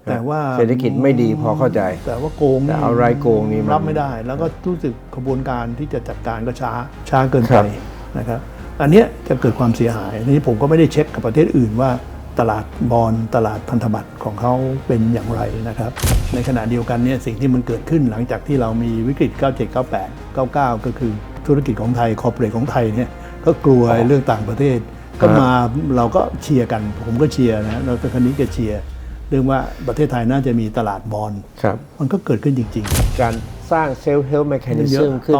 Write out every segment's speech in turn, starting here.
แต่ว่าเศรษฐกิจไม่ดีพอเข้าใจแต่ว่าโกง แต่เอารายโกงนี่รับไม่ได้ แล้วก็รู้สึกกระบวนการที่จะจัดการก็ช้าเกินไปนะครับอันเนี้ยจะเกิดความเสียหายนี้ผมก็ไม่ได้เช็คกับประเทศอื่นว่าตลาดบอนด์ตลาดพันธบัตรของเขาเป็นอย่างไรนะครับในขณะเดียวกันเนี่ยสิ่งที่มันเกิดขึ้นหลังจากที่เรามีวิกฤต 97 98 99 ก็คือธุรกิจของไทยคอร์ปอเรทของไทยเนี่ยก็กลัวเรื่องต่างประเทศก็มาเราก็เชียร์กันผมก็เชียร์นะเราตอนนี้ก็เชียร์เรื่องว่าประเทศไทยน่าจะมีตลาดบอนด์มันก็เกิดขึ้นจริงๆการสร้างเซลฟ์เฮลท์แมคานิซึมขึ้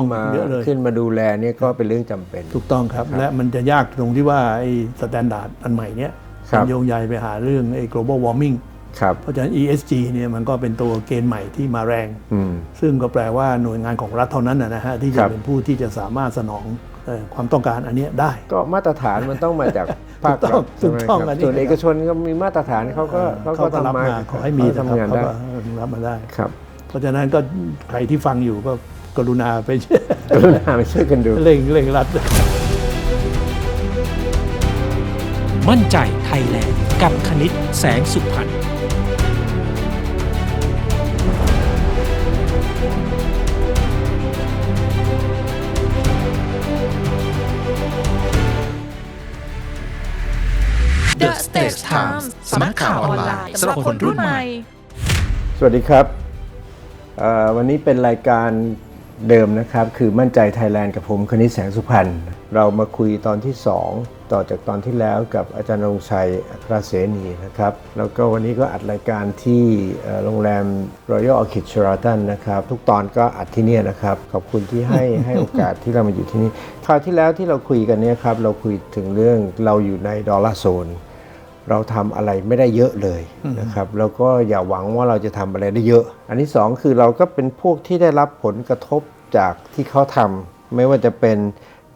นมาดูแลเนี่ยก็เป็นเรื่องจำเป็นถูกต้องครับและมันจะยากตรงที่ว่าไอ้สแตนดาร์ดอันใหม่เนี้ยโยงใยไปหาเรื่องไอ้ global warming เพราะฉะนั้น ESG เนี่ยมันก็เป็นตัวเกณฑ์ใหม่ที่มาแรงซึ่งก็แปลว่าหน่วยงานของรัฐเท่านั้นนะฮะที่จะเป็นผู้ที่จะสามารถสนองความต้องการอันนี้ได้ก็มาตรฐานมันต้องมาจากภาครัฐส่วนเอกชนก็มีมาตรฐานเขาก็ทำมาขอให้มีทำงานได้รับมาได้ครับเพราะฉะนั้นก็ใครที่ฟังอยู่ก็กรุณาไปช่วยกันดูเร่งรัดมั่นใจไทยแลนด์กับคณิตแสงสุพรรณThe Stage Times สำนักข่าวออนไลน์สำหรับคนรุ่นใหม่สวัสดีครับวันนี้เป็นรายการเดิมนะครับคือมั่นใจไทยแลนด์กับผมคณิตแสงสุพรรณเรามาคุยตอนที่2ต่อจากตอนที่แล้วกับอาจารย์ณรงค์ชัยอัครเสนีนะครับแล้วก็วันนี้ก็อัดรายการที่โรงแรม Royal Orchid Sheraton นะครับทุกตอนก็อัดที่นี่นะครับขอบคุณที่ให้โอกาสที่เรามาอยู่ที่นี่คราวที่แล้วที่เราคุยกันเนี่ยครับเราคุยถึงเรื่องเราอยู่ในดอลลาร์โซนเราทำอะไรไม่ได้เยอะเลยนะครับแล้วก็อย่าหวังว่าเราจะทำอะไรได้เยอะอันที่2คือเราก็เป็นพวกที่ได้รับผลกระทบจากที่เขาทำไม่ว่าจะเป็น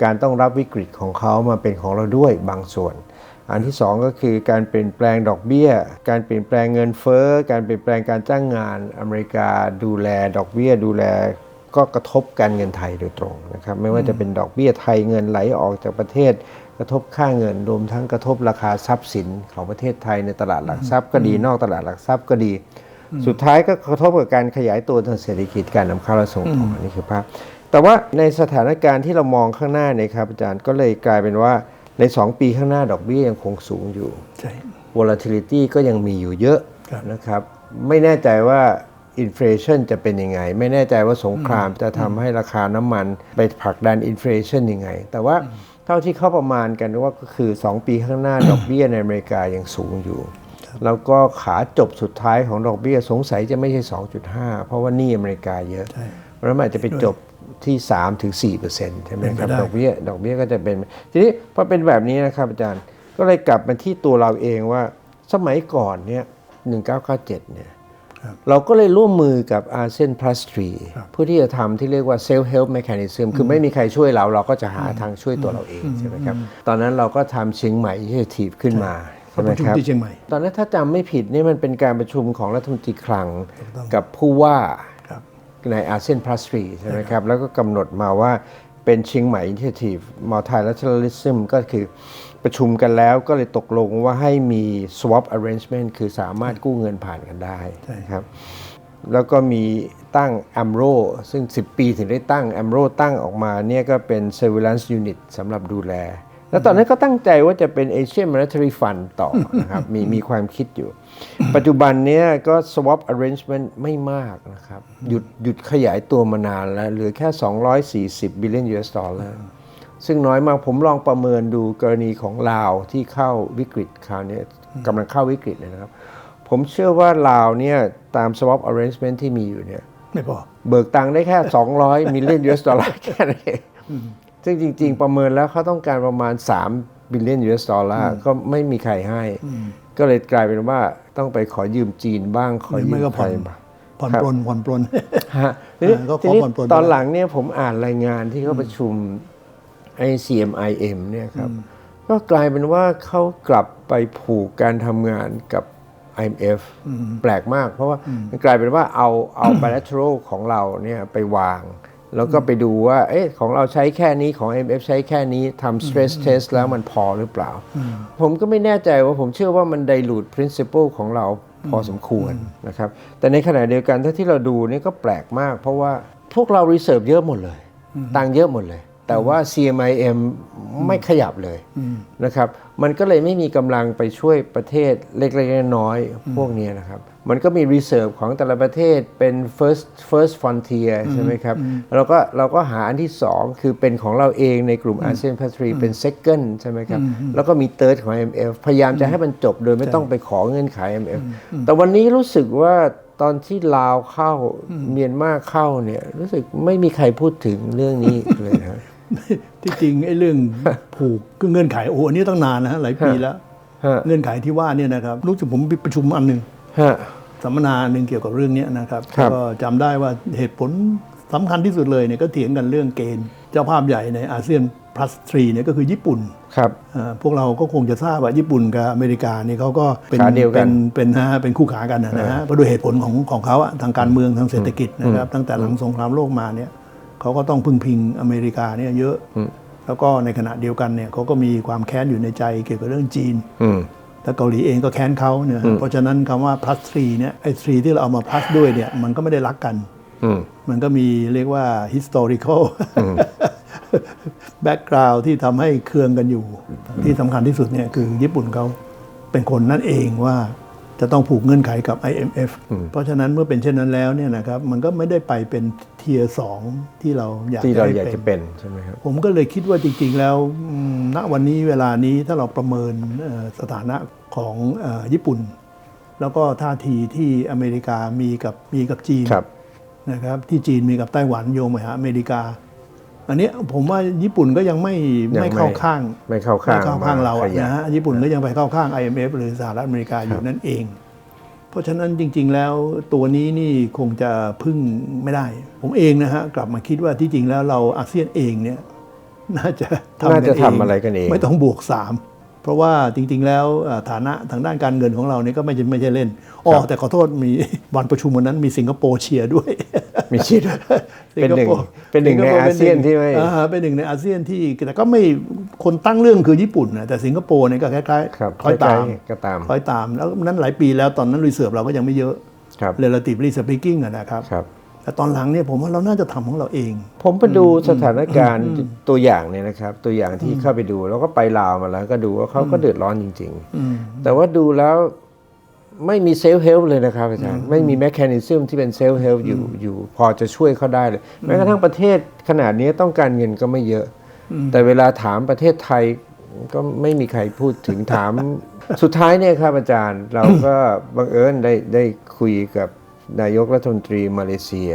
การต้องรับวิกฤตของเขามาเป็นของเราด้วยบางส่วนอันที่2ก็คือการเปลี่ยนแปลงดอกเบี้ยการเปลี่ยนแปลงเงินเฟ้อการเปลี่ยนแปลงการจ้างงานอเมริกาดูแลดอกเบี้ยดูแลก็กระทบการเงินไทยโดยตรงนะครับไม่ว่าจะเป็นดอกเบี้ยไทยเงินไหลออกจากประเทศกระทบค่าเงินรวมทั้งกระทบราคาทรัพย์สินของประเทศไทยในตลาดหลักทรัพย์ก็ดีนอกตลาดหลักทรัพย์ก็ดีสุดท้ายก็กระทบกับการขยายตัวทางเศรษฐกิจการนำเข้าและส่งออกนี่คือภาพแต่ว่าในสถานการณ์ที่เรามองข้างหน้าเนี่ยครับอาจารย์ก็เลยกลายเป็นว่าใน2 ปีข้างหน้าดอกเบี้ยยังคงสูงอยู่ volatility ก็ยังมีอยู่เยอะนะครับไม่แน่ใจว่าอินเฟลชันจะเป็นยังไงไม่แน่ใจว่าสงครามจะทำให้ราคาน้ำมันไปผลักดันอินเฟลชันยังไงแต่ว่าเท่าที่เขาประมาณกันว่าก็คือ2 ปีข้างหน้า ดอกเบี้ยในอเมริกายังสูงอยู่แล้วก็ขาจบสุดท้ายของดอกเบี้ยสงสัยจะไม่ใช่ 2.5 เพราะว่าหนี้อเมริกาเยอะเพราะฉะนั้นอาจจะไปจบที่ 3-4% ใช่ไหมครับดอกเบี้ยก็จะเป็นทีนี้พอเป็นแบบนี้นะครับอาจารย์ก็เลยกลับมาที่ตัวเราเองว่าสมัยก่อนเนี่ย1997เนี่ยเราก็เลยร่วมมือกับอาเซียน plus 3เพื่อที่จะทำที่เรียกว่า self help mechanism คือไม่มีใครช่วยเราก็จะหาทางช่วยตัวเราเองใช่ไหมครับตอนนั้นเราก็ทำเชียงใหม่ initiative ขึ้นมาใช่ไหมครับตอนนั้นถ้าจำไม่ผิดนี่มันเป็นการประชุมของรัฐมนตรีคลังกับผู้ว่าในอาเซียน plus 3ใช่ไหมครับแล้วก็กำหนดมาว่าเป็นเชียงใหม่ initiative multilateralism ก็คือประชุมกันแล้วก็เลยตกลงว่าให้มี swap arrangement คือสามารถกู้เงินผ่านกันได้ครับแล้วก็มีตั้ง AMRO ซึ่ง10 ปีถึงได้ตั้ง AMRO ตั้งออกมาเนี่ยก็เป็น surveillance unit สำหรับดูแลแล้วตอนนั้นก็ตั้งใจว่าจะเป็น Asian Monetary Fund ต่อนะครับมีความคิดอยู่ปัจจุบันนี้ก็ swap arrangement ไม่มากนะครับหยุดขยายตัวมานานแล้วเหลือแค่240 billion US dollarซึ่งน้อยมากผมลองประเมินดูกรณีของลาวที่เข้าวิกฤตคราวนี้กำลังเข้าวิกฤตเลยนะครับผมเชื่อว่าลาวเนี่ยตาม swap arrangement ที่มีอยู่เนี่ยไม่พอเบิกตังค์ได้แค่200 million US dollar แค่นั้นเองซึ่งจริงๆประเมินแล้วเขาต้องการประมาณ3 billion US dollar ก็ไม่มีใครให้ก็เลยกลายเป็นว่าต้องไปขอยืมจีนบ้างขอยืมใครบ้างผ่อนปลนทีนี้ตอนหลังเนี่ยผมอ่านรายงานที่เขาประชุมCMIM เนี่ยครับก็กลายเป็นว่าเขากลับไปผูกการทำงานกับ IMF แปลกมากเพราะว่ามันกลายเป็นว่าเอา bilateral ของเราเนี่ยไปวางแล้วก็ไปดูว่าของเราใช้แค่นี้ของ IMF ใช้แค่นี้ทำ stress test แล้วมันพอหรือเปล่าผมก็ไม่แน่ใจว่าผมเชื่อว่ามัน dilute principle ของเรา พอสมควรนะครับแต่ในขณะเดียวกันถ้าที่เราดูนี่ก็แปลกมากเพราะว่าพวกเรารีเซิร์ฟเยอะหมดเลยตังค์เยอะหมดเลยแต่ว่า CMIM ไม่ขยับเลยนะครับมันก็เลยไม่มีกำลังไปช่วยประเทศเล็กๆน้อยๆพวกนี้นะครับมันก็มี reserve ของแต่ละประเทศเป็น first frontier ใช่ไหมครับเราก็หาอันที่2คือเป็นของเราเองในกลุ่มอาเซียน Plus 3เป็น second ใช่ไหมครับแล้วก็มี third ของ IMF พยายามจะให้มันจบโดยไม่ต้องไปขอเงื่อนไข IMF แต่วันนี้รู้สึกว่าตอนที่ลาวเข้าเมียนมาเข้าเนี่ยรู้สึกไม่มีใครพูดถึงเรื่องนี้เลยนะ ที่จริงไอ้เรื่องผูกเงื่อนไขอันนี้ตั้งนานนะฮะหลายปีแล้วเงื่อนไขที่ว่าเนี่ยนะครับรู้สึกผมไปประชุมอันหนึ่งสัมมนาหนึ่งเกี่ยวกับเรื่องนี้นะครับก็จำได้ว่าเหตุผลสำคัญที่สุดเลยเนี่ยก็เถียงกันเรื่องเกณฑ์เจ้าภาพใหญ่ในอาเซียน plus 3เนี่ยก็คือญี่ปุ่นครับพวกเราก็คงจะทราบว่าญี่ปุ่นกับอเมริกานี่เขาก็เป็นเป็นคู่ขากันนะฮะเพราะด้วยเหตุผลของเขาทางการเมืองทางเศรษฐกิจนะครับตั้งแต่หลังสงครามโลกมาเนี่ยเขาก็ต้องพึ่งพิงอเมริกาเนี่ยเยอะแล้วก็ในขณะเดียวกันเนี่ยเขาก็มีความแค้นอยู่ในใจเกี่ยวกับเรื่องจีนแต่เกาหลีเองก็แค้นเขาเนี่ยเพราะฉะนั้นคำว่า plus 3เนี่ยไอ้3ที่เราเอามา plus ด้วยเนี่ยมันก็ไม่ได้รักกันมันก็มีเรียกว่า historical background ที่ทำให้เคืองกันอยู่ที่สำคัญที่สุดเนี่ยคือญี่ปุ่นเขาเป็นคนนั่นเองว่าจะต้องผูกเงื่อนไขกับ IMF เพราะฉะนั้นเมื่อเป็นเช่นนั้นแล้วเนี่ยนะครับมันก็ไม่ได้ไปเป็นเทียร์2ที่เราอยากจะเป็นใช่ไหมครับผมก็เลยคิดว่าจริงๆแล้วณวันนี้เวลานี้ถ้าเราประเมินสถานะของญี่ปุ่นแล้วก็ท่าทีที่อเมริกามีกับจีนนะครับที่จีนมีกับไต้หวันโยงไปหาอเมริกาอันนี้ผมว่าญี่ปุ่นก็ยังไม่เข้าข้างเรานะฮะญี่ปุ่นก็ยังไปเข้าข้าง IMF หรือสหรัฐอเมริกาอยู่นั่นเองเพราะฉะนั้นจริงๆแล้วตัวนี้นี่คงจะพึ่งไม่ได้ผมเองนะฮะกลับมาคิดว่าที่จริงแล้วเราอาเซียนเองเนี่ยน่าจะทำอะไรกันเองไม่ต้องบวก3เพราะว่าจริงๆแล้วฐานะทางด้านการเงินของเราเนี่ยก็ไม่ใช่เล่นแต่ขอโทษมีวันประชุมวันนั้นมีสิงคโปร์เชียร์ด้วยมีเชียร์เป็นหนึ่งในอาเซียนที่ไม่เป็นหนึ่งในอาเซียนที่แต่ก็ไม่คนตั้งเรื่องคือญี่ปุ่นนะแต่สิงคโปร์เนี่ยก็คล้ายๆคอยตามแล้วนั้นหลายปีแล้วตอนนั้นรีเซิร์ฟเราก็ยังไม่เยอะ relatively speaking นะครับแต่ตอนหลังเนี่ยผมว่าเราน่าจะทำของเราเองผมไปดูสถานการณ์ตัวอย่างเนี่ยนะครับตัวอย่างที่เข้าไปดูแล้วก็ไปลาวมาแล้วก็ดูว่าเขาก็เดือดร้อนจริงๆแต่ว่าดูแล้วไม่มีเซลฟ์เฮลป์เลยนะครับอาจารย์ไม่มีแมคานิซึมที่เป็นเซลฟ์เฮลป์อยู่พอจะช่วยเขาได้เลยแม้กระทั่งประเทศขนาดนี้ต้องการเงินก็ไม่เยอะแต่เวลาถามประเทศไทยก็ไม่มีใครพูดถึงถามสุดท้ายเนี่ยครับอาจารย์เราก็บังเอิญได้คุยกับนายกรัฐมนตรีมาเลเซีย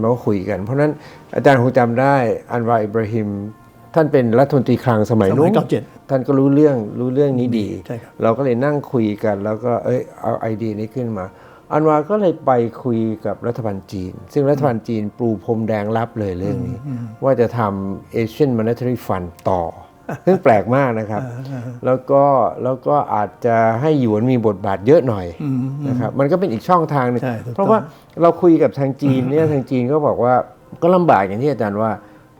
มาคุยกันเพราะนั้นอาจารย์คงจำได้อันวาอิบราฮิมท่านเป็นรัฐมนตรีคลังสมัยนู้นท่านก็รู้เรื่องนี้ดีเราก็เลยนั่งคุยกันแล้วก็เอาไอเดียนี้ขึ้นมาอันวาก็เลยไปคุยกับรัฐบาลจีนซึ่งรัฐบาลจีนปูพรมแดงรับเลยเรื่องนี้ว่าจะทำ Asian Monetary Fund ต่อซึ่งแปลกมากนะครับแล้วก็อาจจะให้หยวนมีบทบาทเยอะหน่อยนะครับมันก็เป็นอีกช่องทางนึงเพราะว่าเราคุยกับทางจีนเนี่ยทางจีนก็บอกว่าก็ลำบากอย่างที่อาจารย์ว่า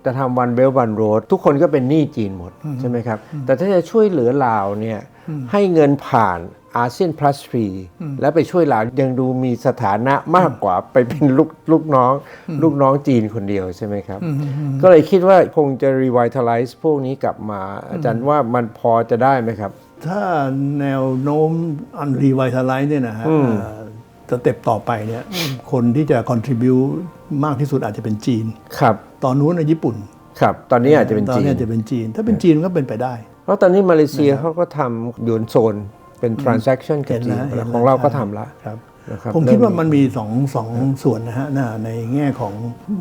จะทำวันเบลวันโรดทุกคนก็เป็นหนี้จีนหมดใช่ไหมครับแต่ถ้าจะช่วยเหลือลาวเนี่ยให้เงินผ่านอาเซียน plus 3แล้วไปช่วยลาวยังดูมีสถานะมากกว่าไปเป็นลูกน้องจีนคนเดียวใช่ไหมครับก็เลยคิดว่าคงจะ revitalize พวกนี้กลับมาอาจารย์ว่ามันพอจะได้ไหมครับถ้าแนวโน้มอัน revitalize เนี่ยนะฮะสเต็ปต่อไปเนี่ยคนที่จะ contribute มากที่สุดอาจจะเป็นจีนครับตอนนู้นญี่ปุ่นครับตอนนี้อาจจะเป็นจีนถ้าเป็นจีนก็เป็นไปได้เพราะตอนนี้มาเลเซียเขาก็ทำหยวนโซนเป็น transaction กับจีนของเราก็ทำแล้วผมคิดว่ามันมีสองส่วนนะฮะในแง่ของ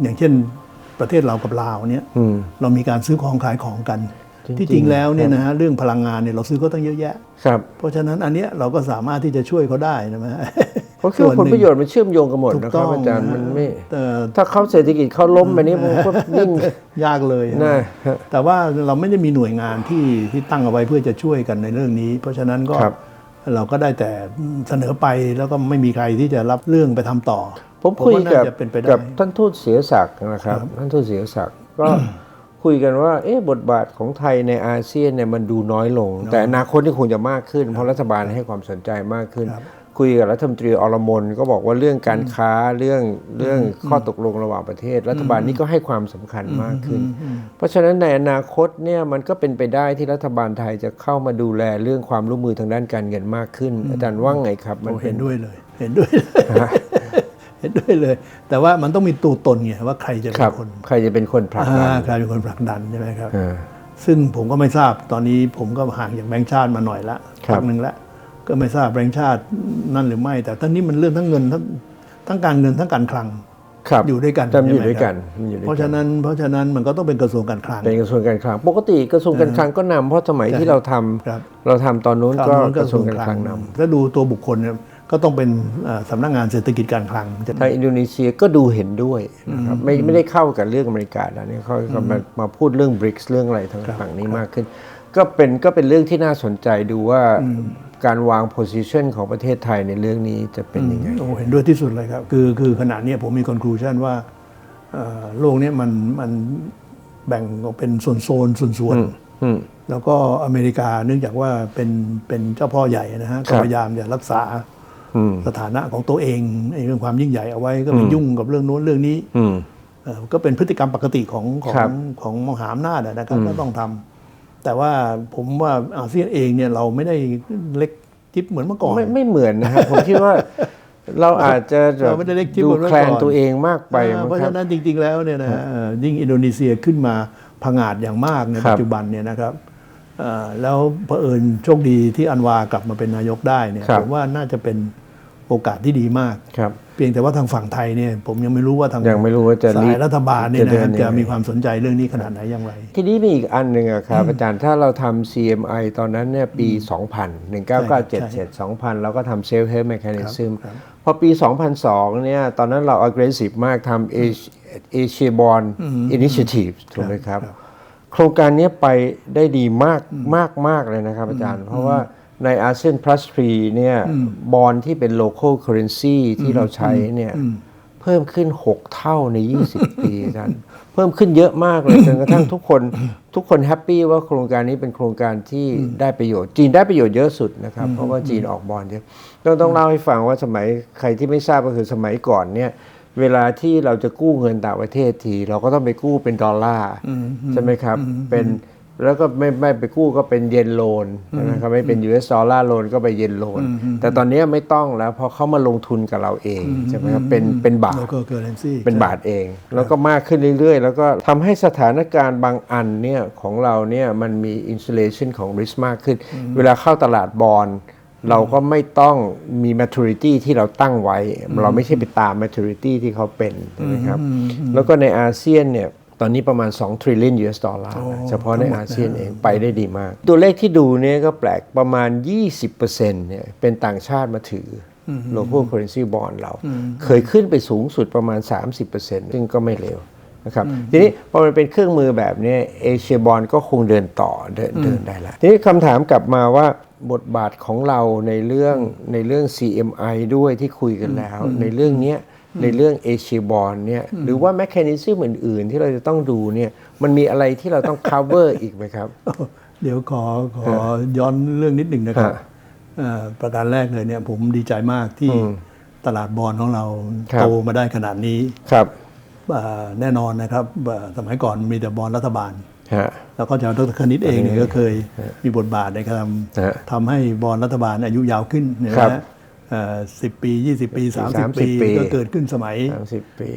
อย่างเช่นประเทศเรากับลาวเนี่ยเรามีการซื้อของขายของกันที่จริงแล้วเนี่ยนะฮะเรื่องพลังงานเนี่ยเราซื้อก็ตั้งเยอะแยะเพราะฉะนั้นอันเนี้ยเราก็สามารถที่จะช่วยเขาได้นะฮะเพราะคือผลประโยชน์มันเชื่อมโยงกันหมดนะครับอาจารย์มันไม่ถ้าเขาเศรษฐกิจเขาล้มไปนี้มันก็ยิ่งยากเลยนะแต่ว่าเราไม่ได้มีหน่วยงานที่ตั้งเอาไว้เพื่อจะช่วยกันในเรื่องนี้เพราะฉะนั้นก็เราก็ได้แต่เสนอไปแล้วก็ไม่มีใครที่จะรับเรื่องไปทำต่อผมคุยกับท่านทูตเสียศักดิ์นะครับท่านทูตเสียศักดิ์ก็คุยกันว่าบทบาทของไทยในอาเซียนเนี่ยมันดูน้อยลงแต่อนาคตนี่คงจะมากขึ้นเพราะรัฐบาลให้ความสนใจมากขึ้น คุยกับรัฐมนตรีอรมนก็บอกว่าเรื่องการค้าเรื่องข้อตกลงระหว่างประเทศ รัฐบาลนี้ก็ให้ความสำคัญมากขึ้น เพราะฉะนั้นในอนาคตเนี่ยมันก็เป็นไปได้ที่รัฐบาลไทยจะเข้ามาดูแลเรื่องความร่วมมือทางด้านการเงินมากขึ้น อาจารย์ว่าไงครับมัน เห็นด้วยเลยเห็นด้วยเลยเห็นด้วยเลย แต่ว่ามันต้องมีตัวตนไงว่าใครจะเป็นคน ใครจะเป็นคนผลักดัน ใครเป็นคนผลักดันใช่ไหมครับซึ่งผมก็ไม่ทราบตอนนี้ผมก็ห่างจากแบงก์ชาติมาหน่อยละพักหนึ่งละก็ไม่ทราบแบงก์ชาตินั่นหรือไม่แต่ทั้งนี้มันเรื่องทั้งเงินทั้งการเงินทั้งการคลังอยู่ด้วยกันอยู่ด้วยกันเพราะฉะนั้นมันก็ต้องเป็นกระทรวงการคลังเป็นกระทรวงการคลังปกติกระทรวงการคลังก็นำเพราะสมัยที่เราทำตอนนู้นก็กระทรวงการคลังนำถ้าดูตัวบุคคลก็ต้องเป็นสำนักงานเศรษฐกิจการคลังทางอินโดนีเซียก็ดูเห็นด้วยนะครับไม่ได้เข้ากับเรื่องอเมริกาแล้วเนี่ยเขามาพูดเรื่อง BRICS เรื่องอะไรทางฝั่งนี้มากขึ้นก็เป็นเรื่องที่น่าสนใจดูว่าการวาง position ของประเทศไทยในเรื่องนี้จะเป็นยังไงเห็นด้วยที่สุดเลยครับคือขณะนี้ผมมี conclusion ว่าโลกนี้มันแบ่งออกเป็นส่วนแล้วก็อเมริกาเนื่องจากว่าเป็นเจ้าพ่อใหญ่นะฮะก็พยายามจะรักษาสถานะของตัวเองเรื่องความยิ่งใหญ่เอาไว้ก็ไปยุ่งกับเรื่องโน้นเรื่องนี้ก็เป็นพฤติกรรมปกติของมหาอำนาจนะครับก็ต้องทำแต่ว่าผมว่าอาเซียนเองเนี่ยเราไม่ได้เล็กจิ๊บเหมือนเมื่อก่อนไม่เหมือนนะครับผมคิดว่าเราอาจจะดูแคลนตัวเองมากไปเพราะฉะนั้นจริงๆแล้วเนี่ยนะยิ่งอินโดนีเซียขึ้นมาผงาดอย่างมากในปัจจุบันเนี่ยนะครับแล้วเผอิญโชคดีที่อันวากลับมาเป็นนายกได้เนี่ยผมว่าน่าจะเป็นโอกาสที่ดีมากเพียงแต่ว่าทางฝั่งไทยเนี่ยผมยังไม่รู้ว่าทางสายรัฐบาลเนี่ยนะจะมีความสนใจเรื่องนี้ขนาดไหนอย่างไรทีนี้มีอีกอันหนึ่งครับอาจารย์ถ้าเราทำ CMI ตอนนั้นเนี่ยปี 1997 2000เราก็ทำ Self Help Mechanism พอปี 2002เนี่ยตอนนั้นเรา aggressive มากทำ Asia Bond Initiative ถูกไหมครับโครงการนี้ไปได้ดีมากเลยนะครับอาจารย์เพราะว่าใน ASEAN Plus 3เนี่ยบอลที่เป็น local currency ที่เราใช้เนี่ยเพิ่มขึ้น6เท่าใน20ปีอาจารย์เพิ่มขึ้นเยอะมากเลยจนกระทั่งทุกคนแฮปปี้ว่าโครงการนี้เป็นโครงการที่ได้ประโยชน์จีนได้ประโยชน์เยอะสุดนะครับเพราะว่าจีนออกบอลเยอะต้องเล่าให้ฟังว่าสมัยใครที่ไม่ทราบก็คือสมัยก่อนเนี่ยเวลาที่เราจะกู้เงินต่างประเทศทีเราก็ต้องไปกู้เป็นดอลลาร์ใช่ไหมครับเป็นแล้วก็ไม่ไปกู้ก็เป็นเยนโลนนะครับไม่เป็น US ดอลลาร์โลนก็ไปเยนโลนแต่ตอนนี้ไม่ต้องแล้วเพราะเขามาลงทุนกับเราเองใช่ไหมครับเป็นบาทเป็นบาทเองแล้วก็มากขึ้นเรื่อยๆแล้วก็ทำให้สถานการณ์บางอันเนี่ยของเราเนี่ยมันมี insulation ของ risk มากขึ้นเวลาเข้าตลาดบอนด์เราก็ไม่ต้องมี maturity ที่เราตั้งไว้เราไม่ใช่ไปตาม maturity ที่เขาเป็นใช่ไหมครับแล้วก็ในอาเซียนเนี่ยตอนนี้ประมาณ2 trillion US ดอลลาร์เฉพาะในอาเซียนเองไปได้ดีมากตัวเลขที่ดูเนี่ยก็แปลกประมาณ 20% เนี่ยเป็นต่างชาติมาถือ local currency bond เราเคยขึ้นไปสูงสุดประมาณ 30% ซึ่งก็ไม่เร็วนะครับทีนี้พอมันเป็นเครื่องมือแบบนี้เอเชียบอลก็คงเดินต่อเดินได้แล้วทีนี้คำถามกลับมาว่าบทบาทของเราในเรื่อง CMI ด้วยที่คุยกันแล้วในเรื่องนี้ในเรื่องเอเชียบอลเนี่ยหรือว่าแมคคานิซึมอื่นๆที่เราจะต้องดูเนี่ยมันมีอะไรที่เราต้อง cover อีกไหมครับเดี๋ยวขอย้อนเรื่องนิดหนึ่งนะครับประการแรกเลยเนี่ยผมดีใจมากที่ตลาดบอลของเราโตมาได้ขนาดนี้ครับแน่นอนนะครับสมัยก่อนมีแต่บอลรัฐบาลแล้วก็จากดร.คณิตเองเนี่ยก็เคยมีบทบาทในการทำให้บอลรัฐบาลอายุยาวขึ้นนะฮะ10 ปี 20 ปี 30 ปีก็เกิดขึ้นสมัย30 ปี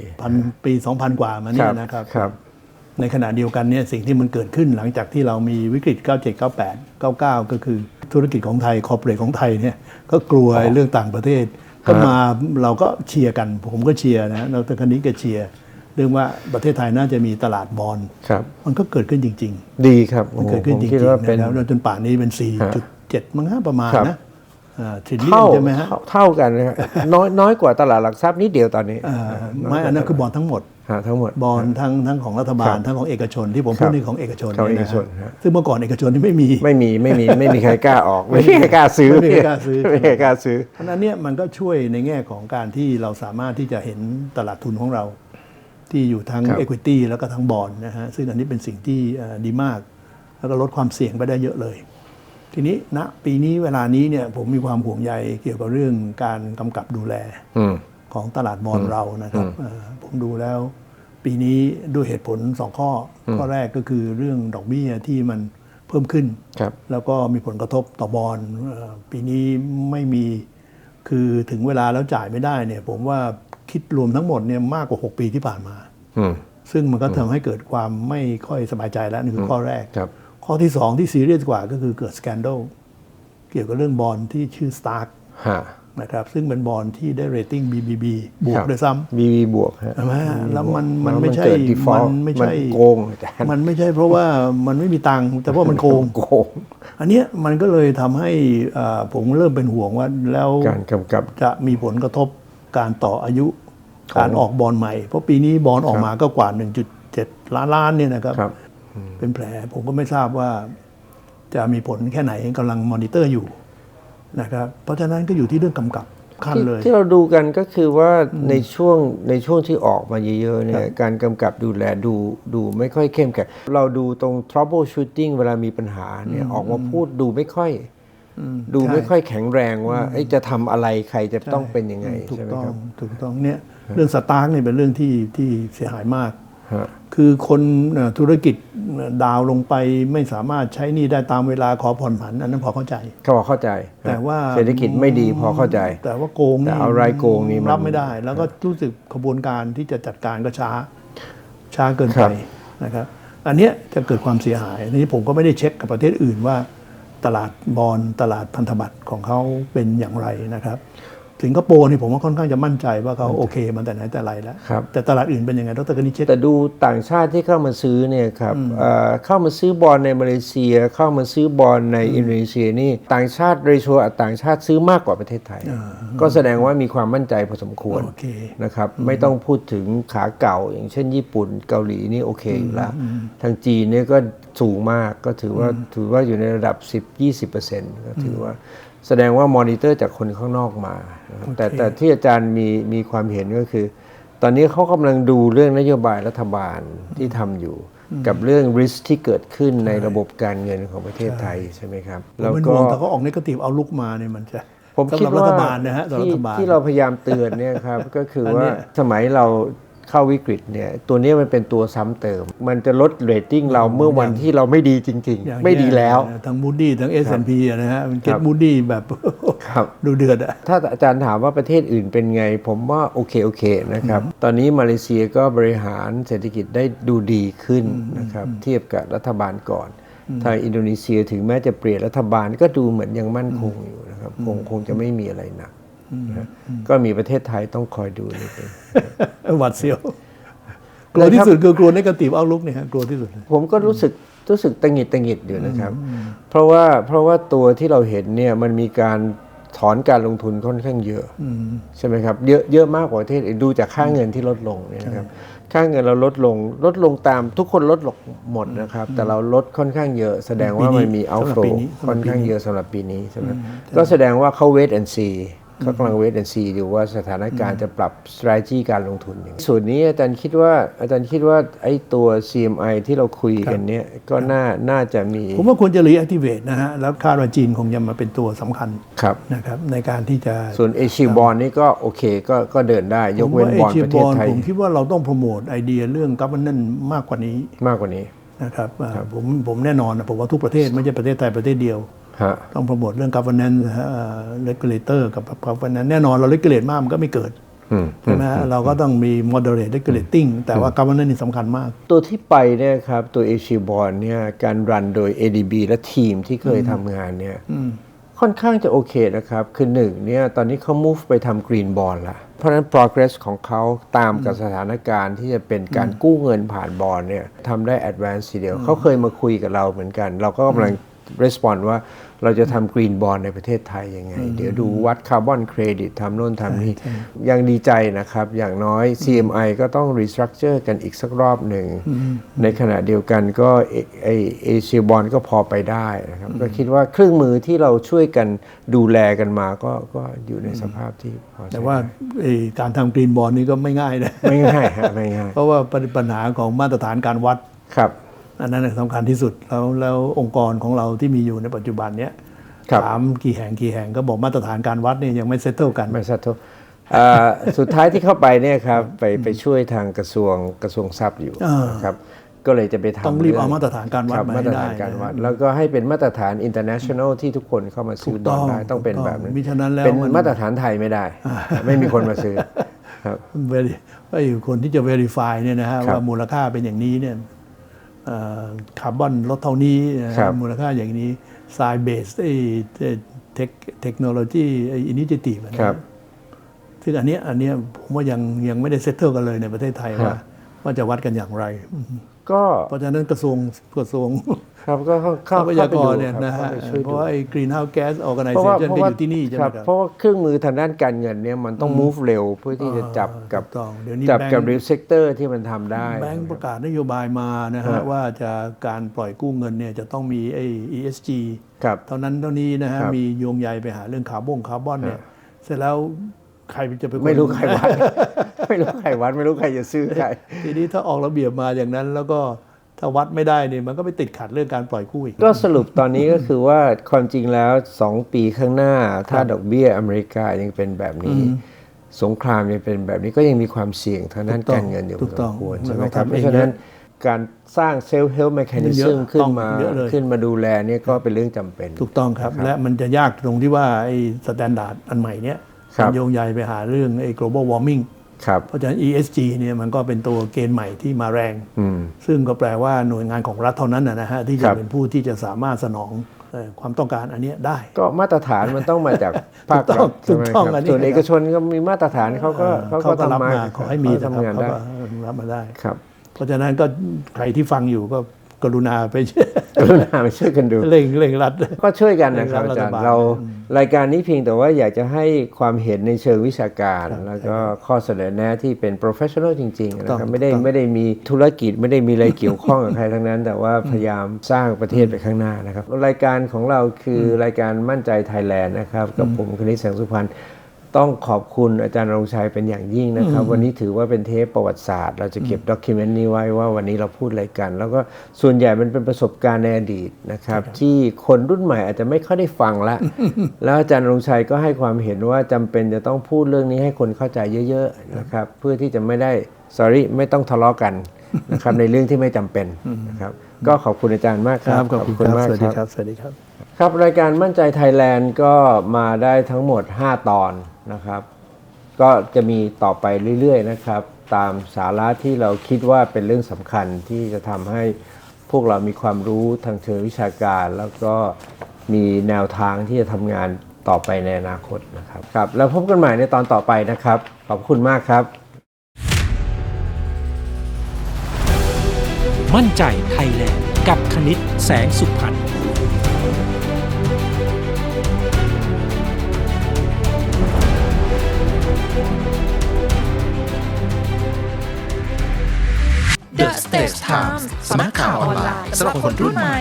ปี 2,000 กว่ามาเนี่ยนะครับในขณะเดียวกันเนี่ยสิ่งที่มันเกิดขึ้นหลังจากที่เรามีวิกฤต 97 98 99 ก็คือธุรกิจของไทยคอร์ปอเรทของไทยเนี่ยก็กลัวเรื่องต่างประเทศก็มาเราก็เชียร์กันผมก็เชียร์นะดร.คณิตก็เชียร์เรื่องว่าประเทศไทยน่าจะมีตลาดบอลมันก็เกิดขึ้นจริงๆดีครับมันเกิดขึ้นจริงๆแล้วจนป่านนี้เป็น 4.7 มั้งฮะประมาณนะใช่ไหมฮะเท่ากันนะครับน้อยกว่าตลาดหลักทรัพย์นิดเดียวตอนนี้ไม่อันนั้นคือบอลทั้งหมดบอลทั้งของรัฐบาลทั้งของเอกชนที่ผมพูดนี่ของเอกชนนะซึ่งเมื่อก่อนเอกชนนี่ไม่มีใครกล้าออกไม่มีใครกล้าซื้อไม่มีใครกล้าซื้อเพราะนั้นเนี่ยมันก็ช่วยในแง่ของการที่เราสามารถที่จะเห็นตลาดทุนของเราที่อยู่ทั้ง equity แล้วก็ทั้งบอลนะฮะซึ่งอันนี้เป็นสิ่งที่ดีมากแล้วก็ลดความเสี่ยงไปได้เยอะเลย ทีนี้ณปีนี้เวลานี้เนี่ยผมมีความห่วงใยเกี่ยวกับเรื่องการกำกับดูแลของตลาดบอนด์เรานะครับผมดูแล้วปีนี้ด้วยเหตุผล2ข้อข้อแรกก็คือเรื่องดอกเบี้ยที่มันเพิ่มขึ้นแล้วก็มีผลกระทบต่อบอนด์ปีนี้ไม่มีคือถึงเวลาแล้วจ่ายไม่ได้เนี่ยผมว่าคิดรวมทั้งหมดเนี่ยมากกว่า6ปีที่ผ่านมาซึ่งมันก็ทำให้เกิดความไม่ค่อยสบายใจแล้วนี่คือข้อแรกข้อที่2ที่ซีเรียสกว่าก็คือเกิดสแกนโดลเกี่ยวกับเรื่องบอนด์ที่ชื่อ Stark นะครับซึ่งเป็นบอนด์ที่ได้เรตติ้ง BBB บวกด้วยซ้ำ BB บวกใช่ไหมแล้วมันไม่ใช่มันโกงมันไม่ใช่เพราะว่ามันไม่มีตังค์แต่ว่ามันโกงอันเนี้ยมันก็เลยทำให้ผมเริ่มเป็นห่วงว่าแล้วการกำกับจะมีผลกระทบการต่ออายุการออกบอนด์ใหม่เพราะปีนี้บอนด์ออกมาก็กว่า 1.7 ล้านเนี่ยนะครับเป็นแผลผมก็ไม่ทราบว่าจะมีผลแค่ไหนกำลังมอนิเตอร์อยู่นะครับเพราะฉะนั้นก็อยู่ที่เรื่องกำกับขั้นเลยที่เราดูกันก็คือว่าในช่วงที่ออกมาเยอะๆเนี่ยการกำกับดูแลดูไม่ค่อยเข้มแข็งเราดูตรง trouble shooting เวลามีปัญหาเนี่ยออกมาพูดดูไม่ค่อยแข็งแรงว่าจะทำอะไรใครจะต้องเป็นยังไงใช่ไหมครับถูกต้องเนี่ยเรื่องสตาร์กเนี่ยเป็นเรื่องที่เสียหายมากคือคนธุรกิจดาวลงไปไม่สามารถใช้หนี้ได้ตามเวลาขอผ่อนผันอันนั้นพอเข้าใจแต่ว่าเศรษฐกิจไม่ดีพอเข้าใจแต่ว่าโกงนี่เอารายโกงนี่รับไม่ได้แล้วก็รู้สึกกระบวนการที่จะจัดการก็ช้าเกินไปนะครับอันเนี้ยจะเกิดความเสียหายนี้ผมก็ไม่ได้เช็คกับประเทศอื่นว่าตลาดบอนด์ตลาดพันธบัตรของเขาเป็นอย่างไรนะครับสิงคโปร์นี่ผมว่าค่อนข้างจะมั่นใจว่าเขาโอเคมันแต่ไหนแต่ไรแล้วแต่ตลาดอื่นเป็นยังไงดร.กนิษฐ์แต่ดูต่างชาติที่เข้ามาซื้อเนี่ยครับเข้ามาซื้อบอลในมาเลเซียเข้ามาซื้อบอลในอินโดนีเซียนี่ต่างชาติเรโชต่างชาติซื้อมากกว่าประเทศไทยก็แสดงว่ามีความมั่นใจพอสมควรนะครับไม่ต้องพูดถึงขาเก่าอย่างเช่นญี่ปุ่นเกาหลีนี่โอเคอยู่แล้วทางจีนนี่ก็สูงมากก็ถือว่าอยู่ในระดับ 10-20% ก็ถือว่าแสดงว่ามอนิเตอร์จากคนข้างนอกมาแต่ที่อาจารย์มีความเห็นก็คือตอนนี้เขากำลังดูเรื่องนโยบายรัฐบาลที่ทำอยู่กับเรื่อง risk ที่เกิดขึ้นในระบบการเงินของประเทศไทยใช่ไหมครับแล้วก็ถ้าเขาออกเนกาทีฟเอาลุกมาเนี่ยมันจะผมคิดว่าที่เราพยายามเตือนเนี่ยครับก็คือว่าสมัยเราเข้าวิกฤตเนี่ยตัวนี้มันเป็นตัวซ้ำเติมมันจะลดเรตติ้งเราเมื่อวันที่เราไม่ดีจริงๆไม่ดีแล้วทั้ง Moody ทั้ง S&P นะฮะมันเก็ต Moody แบบดูเดือดถ้าอาจารย์ถามว่าประเทศอื่นเป็นไงผมว่าโอเคนะครับตอนนี้มาเลเซียก็บริหารเศรษฐกิจได้ดูดีขึ้นนะครับเทียบกับรัฐบาลก่อนทางอินโดนีเซียถึงแม้จะเปลี่ยนรัฐบาลก็ดูเหมือนยังมั่นคงอยู่นะครับคงจะไม่มีอะไรหนักก็มีประเทศไทยต้องคอยดูนิดนึงหวัดเสียวกลัวที่สุดคือกลัวเนกาทีฟเอาลุกเนี่ยกลัวที่สุดผมก็รู้สึกตังหงิดอยู่นะครับเพราะว่าตัวที่เราเห็นเนี่ยมันมีการถอนการลงทุนค่อนข้างเยอะใช่ไหมครับเยอะมากกว่าประเทศดูจากค่าเงินที่ลดลงเนี่ยนะครับค่าเงินเราลดลงตามทุกคนลดลงหมดนะครับแต่เราลดค่อนข้างเยอะแสดงว่ามันมีเอาท์โฟลว์ค่อนข้างเยอะสำหรับปีนี้ใช่ไหมก็แสดงว่าเขา wait and seeเขากำลัง wait and see ดูว่าสถานการณ์จะปรับ strategy การลงทุนอย่างส่วนนี้อาจารย์คิดว่าไอ้ตัว CMI ที่เราคุยกันเนี้ยก็น่าจะมีผมว่าควรจะ reactivate นะฮะแล้วคาดว่าจีนคงจะมาเป็นตัวสำคัญนะครับในการที่จะส่วนเอเชียบอลนี่ก็โอเคก็เดินได้ยกเว้นบอลประเทศไทยผมคิดว่าเราต้องโปรโมทไอเดียเรื่อง governance มากกว่านี้นะครับผมแน่นอนผมว่าทุกประเทศไม่ใช่ประเทศไทยประเทศเดียวต้องโปรโมทเรื่อง governance regulator กับ governance แน่นอนเรา regulate มากมันก็ไม่เกิดใช่ไหมเราก็ต้องมี moderate regulating แต่ว่า governance นี่สำคัญมากตัวที่ไปเนี่ยครับตัว Asia Bond เนี่ยการรันโดย ADB และทีมที่เคยทำงานเนี่ยค่อนข้างจะโอเคนะครับคือหนึ่งเนี่ยตอนนี้เขา move ไปทำ green bond ละเพราะฉะนั้น progress ของเขาตามกับสถานการณ์ที่จะเป็นการกู้เงินผ่านบอนด์เนี่ยทำได้ advance ทีเดียวเขาเคยมาคุยกับเราเหมือนกันเราก็กำลังrespond ว่าเราจะทำ green bond ในประเทศไทยยังไงเดี๋ยวดูวัดคาร์บอนเครดิตทำโน่นทำนี่ยังดีใจนะครับอย่างน้อย CMI ก็ต้อง restructure กันอีกสักรอบหนึ่งในขณะเดียวกันก็เอเชียบอลก็พอไปได้นะครับก็คิดว่าเครื่องมือที่เราช่วยกันดูแลกันมาก็อยู่ในสภาพที่พอแต่ว่าการทำ green bond นี่ก็ไม่ง่ายนะไม่ง่ายครับไม่ง่ายเพราะว่าปัญหาของมาตรฐานการวัดครับอันนั้นสำคัญที่สุดแล้วองค์กรของเราที่มีอยู่ในปัจจุบันเนี้ย ครับ ถามกี่แห่งก็บอกมาตรฐานการวัดเนี่ยยังไม่เซตเทิลกัน ไม่สัตว์สุดท้ายที่เข้าไปเนี่ยครับไปช่วยทางกระทรวงทรัพย์อยู่นะครับก็เลยจะไปทำ ต้องรีบเอามาตรฐานการวัด คบ มา มา ให้ ตร ได้ ฐานการวัดแล้วก็ให้เป็นมาตรฐาน international ที่ทุกคนเข้ามาซื้อบอลได้ต้องเป็นแบบนั้น มิฉะนั้นแล้ว เป็นมาตรฐานไทยไม่ได้ ไม่มีคนมาซื้อครับ ไอ้คนที่จะ verify เนี่ยนะฮะ ครับ ว่ามูลค่าเป็นอย่างนี้เนี่ยคาร์บอนลดเท่านี้นะฮะ ครับ มูลค่าอย่างนี้ science based ไอ้เทคโนโลยีไอ้ initiative นะ ค ค รั รับ บซึ่งอันเนี้ยผมว่ายังไม่ได้เซตเทิลกันเลยในประเทศไทย ครับ ว่าจะวัดกันอย่างไร ก็ เพราะฉะนั้นกระทรวง ครับก็ ท เข้า รัพ ไป ยาก ดู รเนี่ยนะ ค ฮะ บเข้าไปช่วย เพ ดู ราะว่าไอ้ greenhouse gas เพราะ organization ว่า ก็อยู่ที่นี่ใช่ไหมครับ เพราะว่าเครื่องมือทางด้านการเงินเนี่ยมันต้อง move เร็วเพื่อที่จะจับกับ ถูกต้องเดี๋ยวนี้ จับกับ แบงค์ real sector ที่มันทำได้ แบงก์ประกาศนโยบายมานะฮะว่าจะการปล่อยกู้เงินเนี่ยจะต้องมีไอ้ ESG ครับ เท่านั้นเท่านี้นะฮะ ครับ มีโยงใยไปหาเรื่องคาร์บอนเนี่ยเสร็จแล้วใครจะไปน ไม่รู้ใครวัด ไม่รู้ใครวัดไม่รู้ใครจะซื้อใคร ทีนี้ถ้าออกระเบียบมาอย่างนั้น แล้วก็ถ้าวัดไม่ได้เนี่ยมันก็ไปติดขัดเรื่องการปล่อยกู้อีก ก็สรุปตอนนี้ก็คือว่าความจริงแล้ว 2 ปีข้างหน้า ถ้าดอกเบี้ยอเมริกายังเป็นแบบนี้ สงครามยังเป็นแบบนี้ก็ยังมีความเสี่ยงทางด้านการเงินอยู่พ ถู อก ส ต้อ ม ง ควร มัน ใช่ไหม ต้อง ครับ ทำ เพ เอง ราะฉะนั้นการสร้าง self help เย mechanism อะ ขึ้น ต้อง มา เยอะเลย ดูแลเนี่ยก็เป็นเรื่องจำเป็น ถูกต้องครับ และมันจะยากตรงที่ว่าไอ้สแตนดาร์ดอันใหม่เนี้ย ครับ มันโยงใยไปหาเรื่องไอ้ global warming ครับ เพราะฉะนั้น ESG เนี่ยมันก็เป็นตัวเกณฑ์ใหม่ที่มาแรง ซึ่งก็แปลว่าหน่วยงานของรัฐเท่านั้นนะฮะที่ ค จะ รับ เป็นผู้ที่จะสามารถสนองความต้องการอันเนี้ยได้ ก็มาตรฐานมันต้องมาจากภาครัฐ ถูกต้อง ใช่ไหมครับ อันนี้ ส่วนเอกชนก็มีมาตรฐานเขาก็ เขาก็รับ ทำ มาขอให้มี เขา นะครับ ทำงาน เขา ได้ ก็รับมาได้ ครับ เพราะฉะนั้นก็ใครที่ฟังอยู่ก็กรุณาไป กรุณาไปช่วยกันดู เร่งรัด ก็ช่วยกันนะครับ รั อา ฐ จารย์ บาล เรารายการนี้เพียงแต่ว่าอยากจะให้ความเห็นในเชิงวิชาการ แล้วก็ข้อเสนอแนะที่เป็น professional จริงๆนะครับไม่ได้มีธุรกิจไม่ได้มีอะไรเกี่ยวข้องกับใครทั้งนั้น แต่ว่าพยายามสร้างประเทศไปข้างหน้านะครับรายการของเราคือรายการมั่นใจไทยแลนด์นะครับกับผมคณิตแสงสุพรรณต้องขอบคุณอาจารย์ณรงค์ชัยเป็นอย่างยิ่งนะครับ วันนี้ถือว่าเป็นเทปประวัติศาสตร์ เราจะเก็บด็อกิเมนต์นี้ไว้ว่าวันนี้เราพูดอะไรกัน แล้วก็ส่วนใหญ่มันเป็นประสบการณ์ในอดีตนะครับ ที่คนรุ่นใหม่อาจจะไม่ค่อยได้ฟังละ แล้วอาจารย์ณรงค์ชัยก็ให้ความเห็นว่าจำเป็นจะต้องพูดเรื่องนี้ให้คนเข้าใจเยอะๆนะครับเพื่อที่จะไม่ได้ sorry ไม่ต้องทะเลาะกันนะครับ ในเรื่องที่ไม่จำเป็นนะครับก็ขอบคุณอาจารย์มากค ค รั รั บบ ขอบคุณครับ มาก สวัสดีครับ สวัสดีครับ ครับรายการมั่นใจไทยแลนด์ก็มาได้ทั้งหมด 5 ตอนนะครับ ก็จะมีต่อไปเรื่อยๆนะครับ ตามสาระที่เราคิดว่าเป็นเรื่องสำคัญที่จะทำให้พวกเรามีความรู้ทางเชิงวิชาการ แล้วก็มีแนวทางที่จะทำงานต่อไปในอนาคตนะครับครับแล้วพบกันใหม่ในตอนต่อไปนะครับขอบคุณมากครับ มั่นใจไทยแลนด์กับคณิตแสงสุพรรณ The Stage Times สำนักข่าวออนไลน์สำหรับคนรุ่นใหม่